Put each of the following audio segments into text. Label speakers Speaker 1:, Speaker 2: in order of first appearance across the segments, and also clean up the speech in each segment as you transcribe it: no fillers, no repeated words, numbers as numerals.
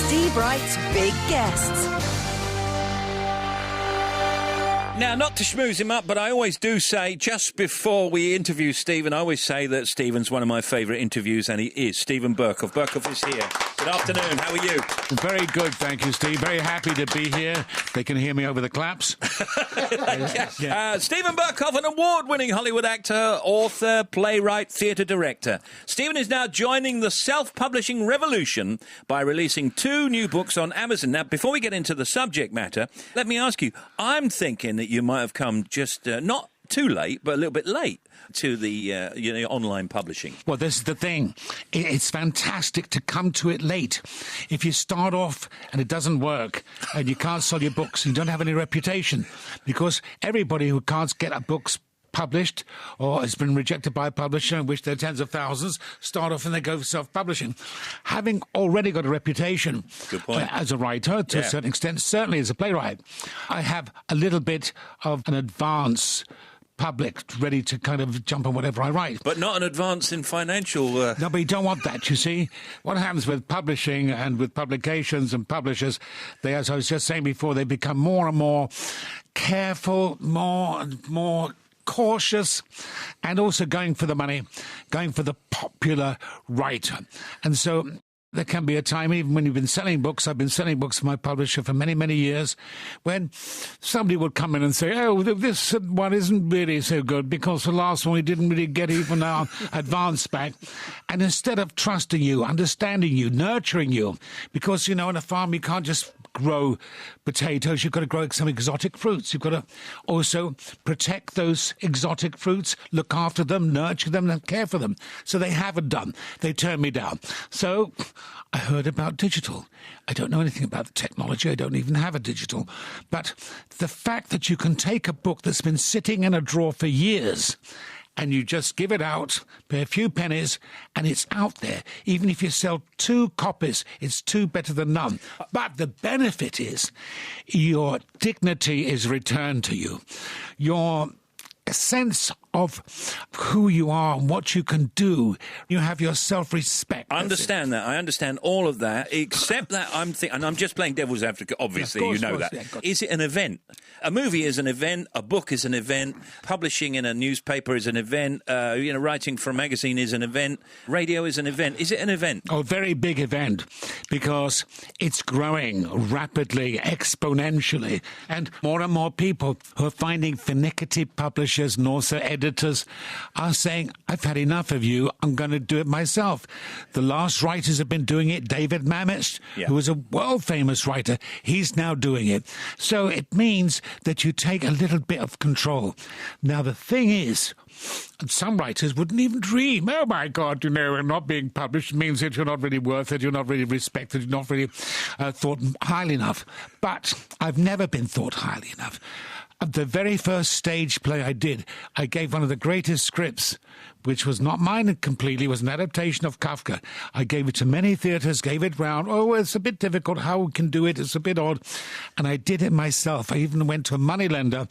Speaker 1: Steve Wright's big guests.
Speaker 2: Now, not to schmooze him up, but I always do say, just before we interview Stephen, I always say that Stephen's one of my favourite interviews, and he is. Stephen Burkhoff. Burkhoff is here. Good afternoon. How are you?
Speaker 3: Very good, thank you, Steve. Very happy to be here. They can hear me over the claps.
Speaker 2: Stephen Burkhoff, an award-winning Hollywood actor, author, playwright, theatre director. Stephen is now joining the self-publishing revolution by releasing 2 new books on Amazon. Now, before we get into the subject matter, let me ask you, I'm thinking that you might have come just not too late, but a little bit late to the online publishing.
Speaker 3: Well, this is the thing. It's fantastic to come to it late. If you start off and it doesn't work and you can't sell your books, you don't have any reputation, because everybody who can't get a book's published or has been rejected by a publisher, in which there are tens of thousands, start off and they go for self-publishing. Having already got a reputation as a writer, to a certain extent, certainly as a playwright, I have a little bit of an advance public ready to kind of jump on whatever I write.
Speaker 2: But not an advance in financial...
Speaker 3: No, but you don't want that, you see. What happens with publishing and with publications and publishers, they, as I was just saying before, they become more and more careful, more and more cautious, and also going for the money, going for the popular writer. And so there can be a time, even when you've been selling books, I've been selling books for my publisher for many, many years, when somebody would come in and say, oh, this one isn't really so good because the last one we didn't really get even our advance back. And instead of trusting you, understanding you, nurturing you, because, on a farm you can't just grow potatoes, you've got to grow some exotic fruits. You've got to also protect those exotic fruits, look after them, nurture them, and care for them. So they haven't done. They turned me down. So I heard about digital. I don't know anything about the technology. I don't even have a digital. But the fact that you can take a book that's been sitting in a drawer for years and you just give it out, pay a few pennies, and it's out there. Even if you sell 2 copies, it's 2 better than none. But the benefit is your dignity is returned to you. Your sense of who you are and what you can do. You have your self-respect.
Speaker 2: I understand that. I understand all of that, except that and I'm just playing devil's advocate, obviously,
Speaker 3: course,
Speaker 2: you know that.
Speaker 3: Yeah,
Speaker 2: is it an event? A movie is an event, a book is an event, publishing in a newspaper is an event, writing for a magazine is an event, radio is an event. Is it an event?
Speaker 3: Oh, very big event, because it's growing rapidly, exponentially, and more people who are finding finicky publishers and also editors are saying, I've had enough of you, I'm going to do it myself. The last writers have been doing it. David Mamet, who was a world-famous writer, he's now doing it. So it means that you take a little bit of control. Now, the thing is, some writers wouldn't even dream, oh my God, not being published means that you're not really worth it, you're not really respected, you're not really thought highly enough. But I've never been thought highly enough. The very first stage play I did, I gave one of the greatest scripts, which was not mine completely, it was an adaptation of Kafka. I gave it to many theatres, gave it round. Oh, it's a bit difficult how we can do it, it's a bit odd. And I did it myself. I even went to a moneylender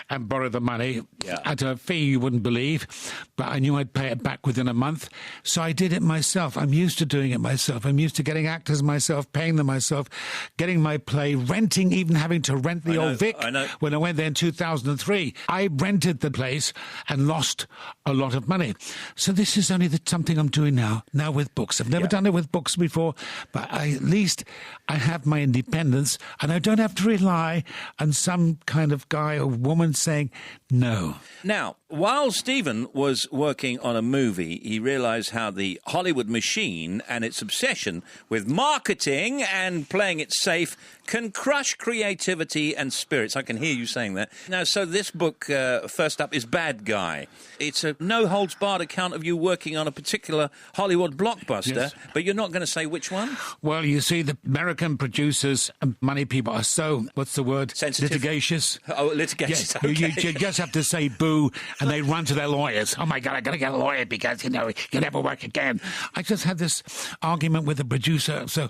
Speaker 3: and borrowed the money at a fee you wouldn't believe, but I knew I'd pay it back within a month. So I did it myself. I'm used to doing it myself. I'm used to getting actors myself, paying them myself, getting my play, renting, even having to rent the old Vic. When I went there in 2003, I rented the place and lost a lot of money. So this is only something I'm doing now with books. I've never done it with books before, but at least I have my independence and I don't have to rely on some kind of guy or woman saying no.
Speaker 2: Now, while Stephen was working on a movie, he realised how the Hollywood machine and its obsession with marketing and playing it safe can crush creativity and spirits. I can hear you saying that. Now, so this book, first up, is Bad Guy. It's a no-holds-barred account of you working on a particular Hollywood blockbuster, but you're not going to say which one?
Speaker 3: Well, you see, the American producers and money people are so, what's the word?
Speaker 2: Sensitive.
Speaker 3: Litigious.
Speaker 2: Oh, litigious,
Speaker 3: Yeah,
Speaker 2: okay.
Speaker 3: you just have to say boo and they run to their lawyers. Oh, my God, I got to get a lawyer because, you'll never work again. I just had this argument with the producer. So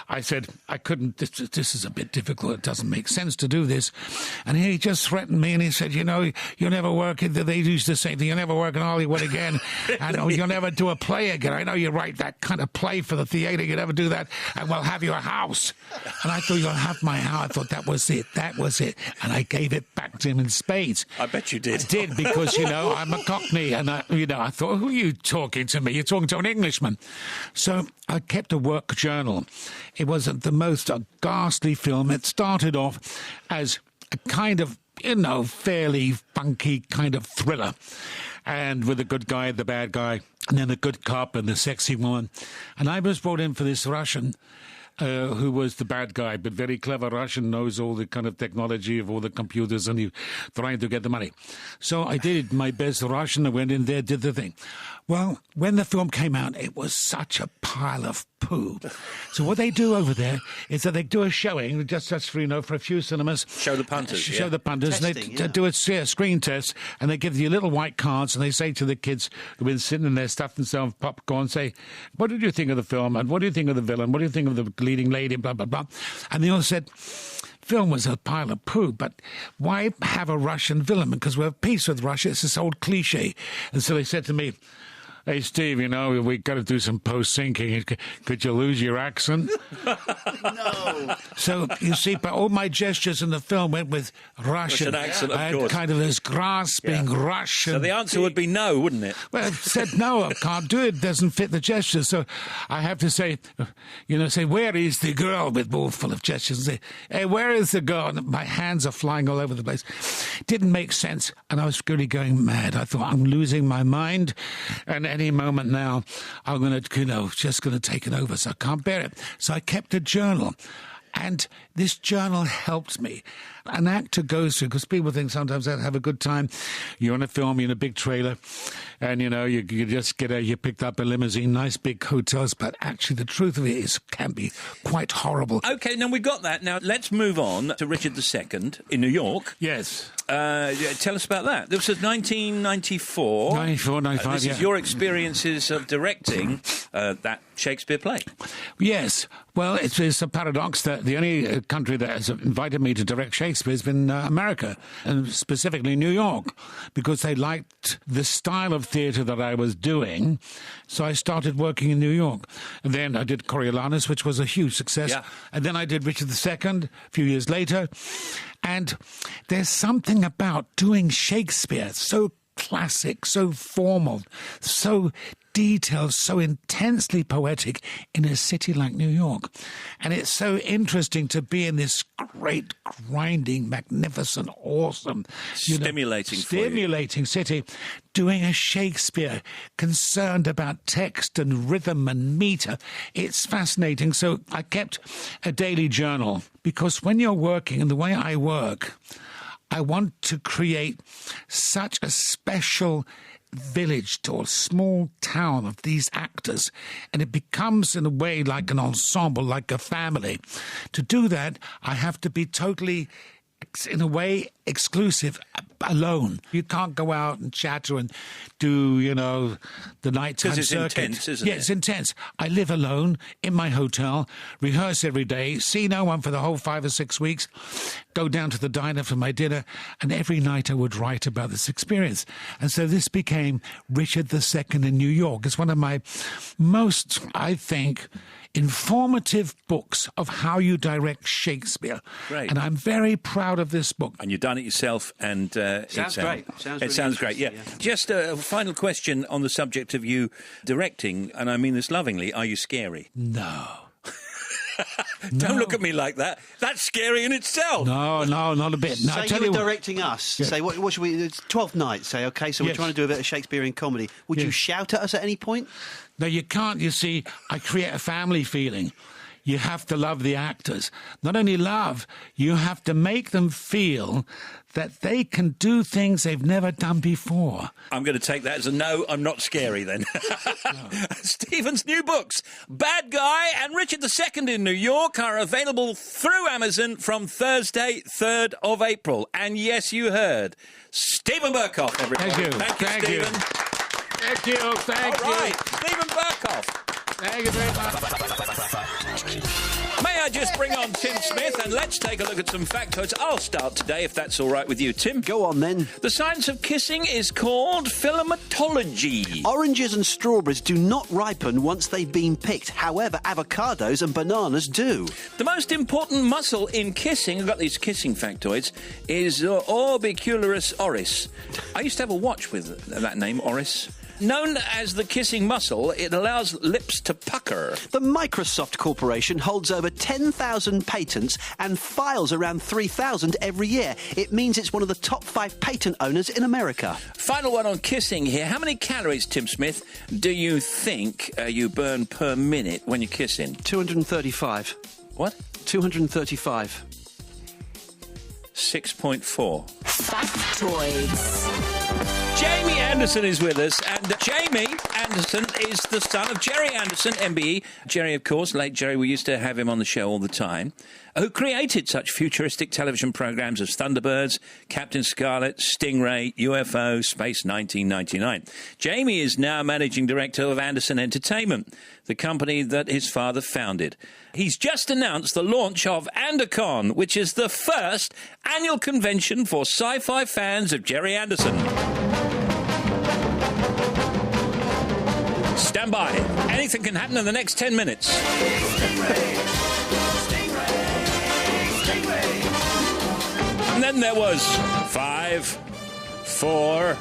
Speaker 3: I said, I couldn't, this is a bit difficult. It doesn't make sense to do this. And he just threatened me and he said, you'll never work. They used to say, you'll never work in Hollywood again. And you'll never do a play again. I know you write that kind of play for the theater. You'll never do that. And we'll have your house. And I thought, you'll have my house. I thought that was it. That was it. And I gave it back to him in spades.
Speaker 2: I bet you did.
Speaker 3: I did because, I'm a Cockney. And, I thought, who are you talking to me? You're talking to an Englishman. So I kept a work journal. It was the most ghastly film. It started off as a kind of, fairly funky kind of thriller. And with the good guy, the bad guy, and then the good cop and the sexy woman. And I was brought in for this Russian who was the bad guy, but very clever Russian, knows all the kind of technology of all the computers, and he trying to get the money. So I did my best Russian. I went in there, did the thing. Well, when the film came out, it was such a pile of poo. So what they do over there is that they do a showing, just for a few cinemas.
Speaker 2: Show the punters.
Speaker 3: Show the punters.
Speaker 4: Testing,
Speaker 3: they do a screen test, and they give you little white cards, and they say to the kids who've been sitting in there, stuffed themselves popcorn, say, what did you think of the film? And what do you think of the villain? What do you think of the leading lady? Blah, blah, blah. And they all said, film was a pile of poo, but why have a Russian villain? Because we're at peace with Russia. It's this old cliche. And so they said to me, hey, Steve, we got to do some post-syncing. Could you lose your accent?
Speaker 4: No.
Speaker 3: So, you see, but all my gestures in the film went with Russian.
Speaker 2: Russian accent, of
Speaker 3: I had
Speaker 2: course.
Speaker 3: kind of this grasping Russian.
Speaker 2: So the answer would be no, wouldn't it?
Speaker 3: Well, I said, no, I can't do it. It doesn't fit the gestures. So I have to say, where is the girl, with all full of gestures. Say, hey, where is the girl? And my hands are flying all over the place. Didn't make sense. And I was really going mad. I thought, I'm losing my mind. And any moment now, I'm going to, just going to take it over. So I can't bear it. So I kept a journal. And this journal helped me. An actor goes through, because people think sometimes they have a good time. You're in a film, you're in a big trailer, and, you just you picked up a limousine, nice big hotels, but actually the truth of it can be quite horrible.
Speaker 2: OK, now we got that. Now let's move on to Richard II in New York.
Speaker 3: Yes.
Speaker 2: Tell us about that. This was 1994.
Speaker 3: 95,
Speaker 2: This is your experiences of directing that Shakespeare play.
Speaker 3: Yes. Well, it's a paradox that the only country that has invited me to direct Shakespeare has been America, and specifically New York, because they liked the style of theatre that I was doing. So I started working in New York. And then I did Coriolanus, which was a huge success. Yeah. And then I did Richard II a few years later. And there's something about doing Shakespeare so classic, so formal, so detailed, so intensely poetic in a city like New York. And it's so interesting to be in this great, grinding, magnificent, awesome, stimulating city, doing a Shakespeare, concerned about text and rhythm and metre. It's fascinating. So I kept a daily journal, because when you're working, and the way I work, I want to create such a special village or small town of these actors, and it becomes in a way like an ensemble, like a family. To do that, I have to be totally, in a way, exclusive, alone. You can't go out and chatter and do, the nighttime circuit.
Speaker 2: Because it's intense, isn't it?
Speaker 3: Yeah, it's intense. I live alone in my hotel, rehearse every day, see no one for the whole 5 or 6 weeks, go down to the diner for my dinner, and every night I would write about this experience. And so this became Richard II in New York. It's one of my most, I think, informative books of how you direct Shakespeare.
Speaker 2: Great.
Speaker 3: And I'm very proud of this book.
Speaker 2: And you've done it yourself, and
Speaker 4: sounds great.
Speaker 2: It sounds great, yeah. Just a final question on the subject of you directing, and I mean this lovingly. Are you scary?
Speaker 3: No.
Speaker 2: Don't look at me like that. That's scary in itself.
Speaker 3: No, not a bit. No,
Speaker 4: Say you were directing us. Yeah. Say, what should we... It's 12th night. Say, OK, so we're trying to do a bit of Shakespearean comedy. Would you shout at us at any point?
Speaker 3: No, you can't. You see, I create a family feeling. you have to love the actors. Not only love, you have to make them feel that they can do things they've never done before.
Speaker 2: I'm going to take that as a no, I'm not scary then. No. Stephen's new books, Bad Guy and Richard II in New York, are available through Amazon from Thursday, 3rd of April. And yes, you heard, Stephen Burkhoff, everybody.
Speaker 3: Thank you.
Speaker 2: Thank you, Stephen.
Speaker 3: Thank you. Thank you.
Speaker 2: All right, Stephen Burkhoff.
Speaker 3: Thank you very much.
Speaker 2: May I just bring on Tim Smith and let's take a look at some factoids. I'll start today if that's all right with you, Tim.
Speaker 4: Go on then.
Speaker 2: The science of kissing is called filamentology.
Speaker 4: Oranges and strawberries do not ripen once they've been picked. However, avocados and bananas do.
Speaker 2: The most important muscle in kissing, I've got these kissing factoids, is orbicularis oris. I used to have a watch with that name, oris. Known as the kissing muscle, it allows lips to pucker.
Speaker 4: The Microsoft Corporation holds over 10,000 patents and files around 3,000 every year. It means it's one of the top 5 patent owners in America.
Speaker 2: Final one on kissing here. How many calories, Tim Smith, do you think you burn per minute when you're kissing?
Speaker 4: 235.
Speaker 2: What?
Speaker 4: 235.
Speaker 2: 6.4.
Speaker 1: Factoids.
Speaker 2: Jamie Anderson is with us, and Jamie Anderson is the son of Jerry Anderson, MBE. Jerry, of course, late Jerry, we used to have him on the show all the time, who created such futuristic television programmes as Thunderbirds, Captain Scarlet, Stingray, UFO, Space 1999. Jamie is now managing director of Anderson Entertainment, the company that his father founded. He's just announced the launch of Andercon, which is the first annual convention for sci-fi fans of Jerry Anderson. Stand by. Anything can happen in the next 10 minutes. And then there was 5, 4,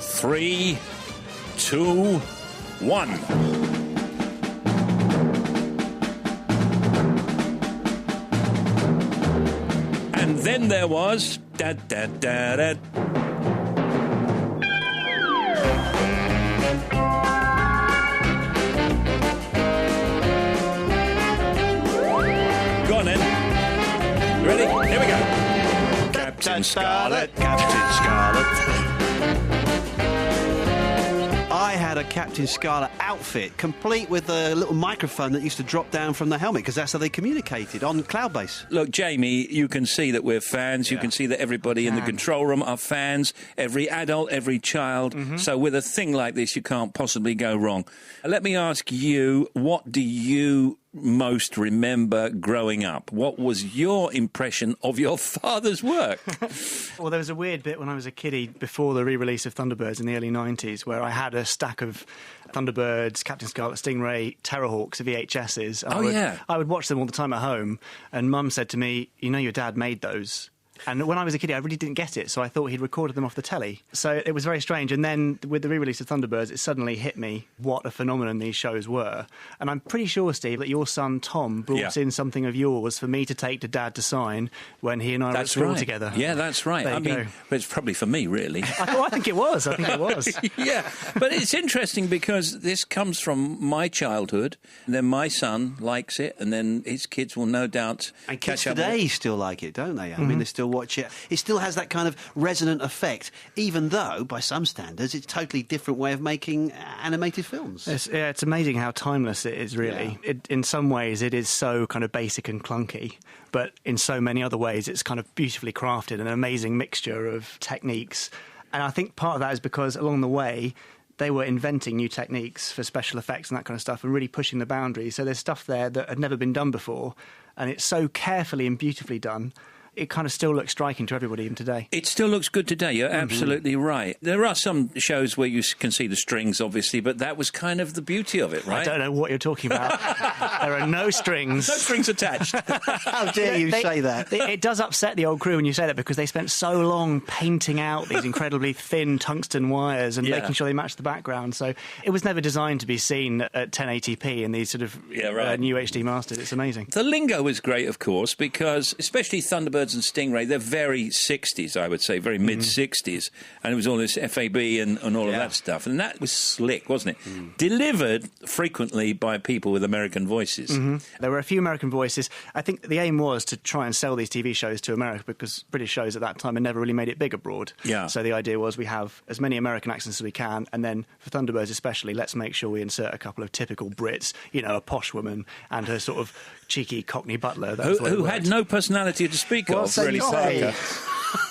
Speaker 2: 3, 2, 1. And then there was da da da da. Go on then. You ready? Here we go. Captain Scarlet.
Speaker 4: Captain Scarlet. I had a Captain Scarlet outfit, complete with a little microphone that used to drop down from the helmet, because that's how they communicated on Cloudbase.
Speaker 2: Look, Jamie, you can see that we're fans. You can see that everybody in the control room are fans. Every adult, every child. So with a thing like this, you can't possibly go wrong. Let me ask you, what do you most remember growing up? What was your impression of your father's work?
Speaker 5: Well, there was a weird bit when I was a kiddie before the re-release of Thunderbirds in the early 90s where I had a stack of Thunderbirds, Captain Scarlet, Stingray, Terrorhawks, VHSs. I would watch them all the time at home, and Mum said to me, you know your dad made those. And when I was a kid, I really didn't get it, so I thought he'd recorded them off the telly. So it was very strange. And then with the re-release of Thunderbirds, it suddenly hit me what a phenomenon these shows were. And I'm pretty sure, Steve, that your son Tom brought in something of yours for me to take to Dad to sign when he and I were at school together.
Speaker 2: Yeah, that's right. I mean, it's probably for me, really.
Speaker 5: I think it was.
Speaker 2: Yeah, but it's interesting because this comes from my childhood, and then my son likes it, and then his kids will no doubt
Speaker 4: and
Speaker 2: catch
Speaker 4: kids
Speaker 2: up.
Speaker 4: Today still like it, don't they? I mean, they still watch it. It still has that kind of resonant effect, even though, by some standards, it's a totally different way of making animated films.
Speaker 5: It's amazing how timeless it is, really.
Speaker 4: Yeah.
Speaker 5: In some ways, it is so kind of basic and clunky, but in so many other ways, it's kind of beautifully crafted, an amazing mixture of techniques. And I think part of that is because along the way, they were inventing new techniques for special effects and that kind of stuff and really pushing the boundaries. So there's stuff there that had never been done before, and it's so carefully and beautifully done. It kind of still looks striking to everybody even today.
Speaker 2: It still looks good today. You're absolutely right. There are some shows where you can see the strings, obviously, but that was kind of the beauty of it, right?
Speaker 5: I don't know what you're talking about. There are no strings.
Speaker 2: No strings attached.
Speaker 4: How dare you say that?
Speaker 5: It does upset the old crew when you say that, because they spent so long painting out these incredibly thin tungsten wires and making sure they match the background. So it was never designed to be seen at 1080p in these sort of new HD masters. It's amazing.
Speaker 2: The lingo was great, of course, because especially Thunderbirds Thunderbirds and Stingray, they're very 60s, I would say, very mid-60s. And it was all this FAB and all of that stuff. And that was slick, wasn't it? Delivered frequently by people with American voices.
Speaker 5: There were a few American voices. I think the aim was to try and sell these TV shows to America because British shows at that time had never really made it big abroad.
Speaker 2: Yeah.
Speaker 5: So the idea was we have as many American accents as we can, and then for Thunderbirds especially, let's make sure we insert a couple of typical Brits, you know, a posh woman and her sort of cheeky Cockney butler.
Speaker 2: Who had no personality to speak of, really, Parker.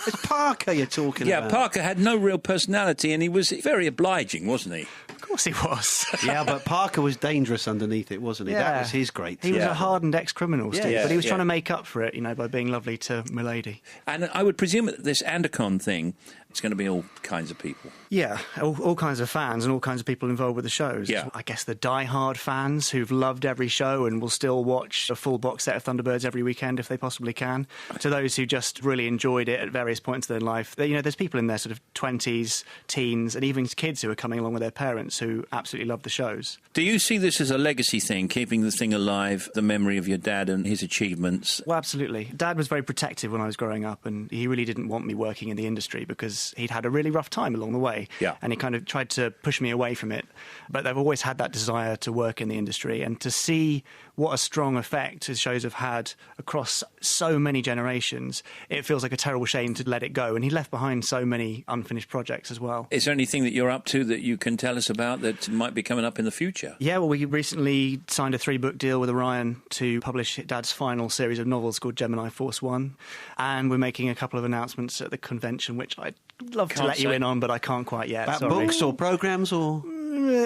Speaker 4: It's Parker you're talking about.
Speaker 2: Yeah, Parker had no real personality, and he was very obliging, wasn't he?
Speaker 5: Of course he was.
Speaker 4: Yeah, but Parker was dangerous underneath it, wasn't he?
Speaker 5: Yeah.
Speaker 4: That was his great
Speaker 5: He was a hardened ex-criminal, Steve, but he was trying to make up for it, you know, by being lovely to Milady.
Speaker 2: And I would presume that this Andacon thing, it's going to be all kinds of people.
Speaker 5: Yeah, all kinds of fans and all kinds of people involved with the shows.
Speaker 2: Yeah.
Speaker 5: I guess the die-hard fans who've loved every show and will still watch a full box set of Thunderbirds every weekend if they possibly can. To those who just really enjoyed it at various points in their life, you know, there's people in their sort of 20s, teens, and even kids who are coming along with their parents who absolutely love the shows.
Speaker 2: Do you see this as a legacy thing, keeping the thing alive, the memory of your dad and his achievements?
Speaker 5: Well, absolutely. Dad was very protective when I was growing up, and he really didn't want me working in the industry because he'd had a really rough time along the way.
Speaker 2: Yeah.
Speaker 5: And he kind of tried to push me away from it. But I've always had that desire to work in the industry and to see what a strong effect his shows have had across so many generations. It feels like a terrible shame to let it go. And he left behind so many unfinished projects as well.
Speaker 2: Is there anything that you're up to that you can tell us about that might be coming up in the future?
Speaker 5: Yeah, well, we recently signed a 3-book deal with Orion to publish Dad's final series of novels called Gemini Force One. And we're making a couple of announcements at the convention, which I'd love to let you in on, but I can't quite yet.
Speaker 4: About books or programmes or...?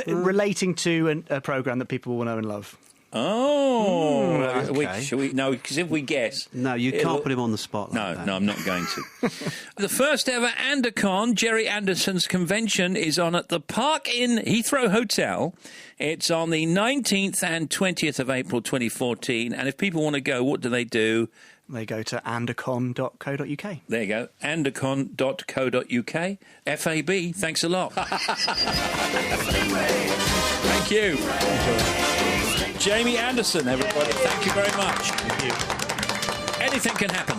Speaker 5: Relating to a programme that people will know and love.
Speaker 2: Oh,
Speaker 4: okay.
Speaker 2: Shall we? No, because if we guess...
Speaker 4: No, you can't put him on the spot like that.
Speaker 2: No, I'm not going to. The first ever Andacon, Jerry Anderson's convention, is on at the Park Inn Heathrow Hotel. It's on the 19th and 20th of April 2014. And if people want to go, what do? They go to andacon.co.uk. There you go, andacon.co.uk. FAB, thanks a lot. Thank you. Jamie Anderson, everybody, thank you very much.
Speaker 5: Thank you.
Speaker 2: Anything can happen.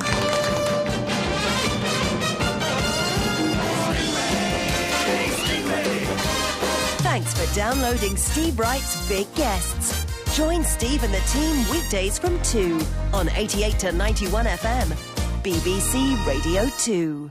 Speaker 1: Thanks for downloading Steve Wright's Big Guests. Join Steve and the team weekdays from 2 on 88 to 91 FM, BBC Radio 2.